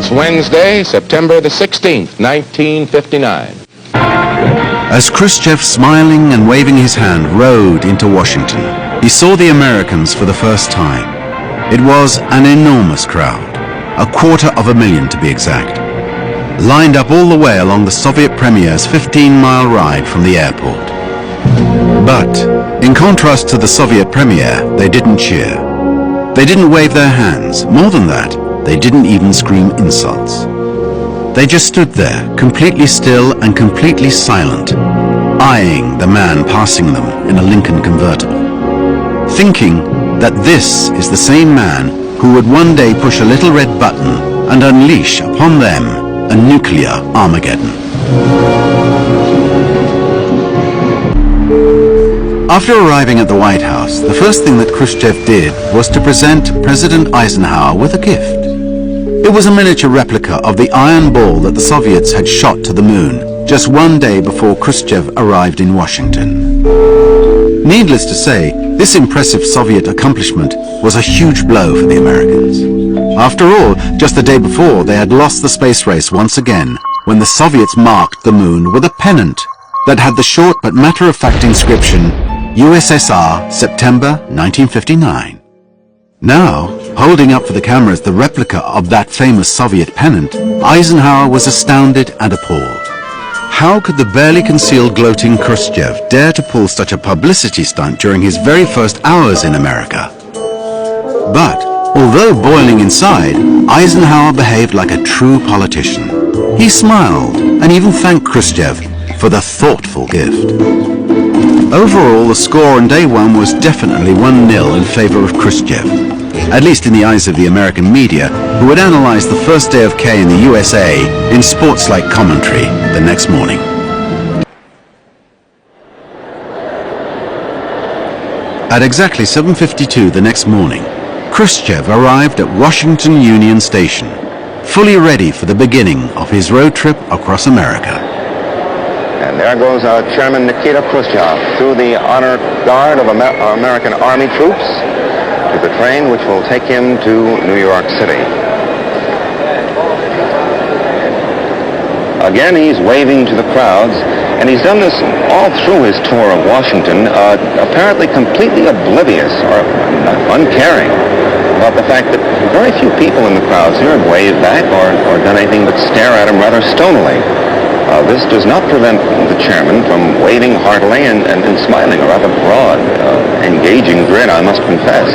It's Wednesday, September the 16th, 1959. As Khrushchev, smiling and waving his hand, rode into Washington, he saw the Americans for the first time. It was an enormous crowd, 250,000 to be exact, lined up all the way along the Soviet Premier's 15-mile ride from the airport. But, in contrast to the Soviet Premier, they didn't cheer. They didn't wave their hands. More than that, they didn't even scream insults. They just stood there, completely still and completely silent, eyeing the man passing them in a Lincoln convertible, thinking that this is the same man who would one day push a little red button and unleash upon them a nuclear Armageddon. After arriving at the White House, the first thing that Khrushchev did was to present President Eisenhower with a gift. It was a miniature replica of the iron ball that the Soviets had shot to the moon just one day before Khrushchev arrived in Washington. Needless to say, this impressive Soviet accomplishment was a huge blow for the Americans. After all, just the day before, they had lost the space race once again when the Soviets marked the moon with a pennant that had the short but matter-of-fact inscription, USSR, September 1959. Now, holding up for the cameras the replica of that famous Soviet pennant, Eisenhower was astounded and appalled. How could the barely concealed gloating Khrushchev dare to pull such a publicity stunt during his very first hours in America? But, although boiling inside, Eisenhower behaved like a true politician. He smiled and even thanked Khrushchev for the thoughtful gift. Overall, the score on day one was definitely 1-0 in favor of Khrushchev, at least in the eyes of the American media, who would analyze the first day of K in the USA in sports-like commentary the next morning. At exactly 7:52 the next morning, Khrushchev arrived at Washington Union Station, fully ready for the beginning of his road trip across America. And there goes our Chairman Nikita Khrushchev through the honor guard of American Army troops to the train which will take him to New York City. Again, he's waving to the crowds, and he's done this all through his tour of Washington, apparently completely oblivious or uncaring about the fact that very few people in the crowds here have waved back or done anything but stare at him rather stonily. This does not prevent the chairman from waving heartily and smiling a rather broad, engaging grin, I must confess.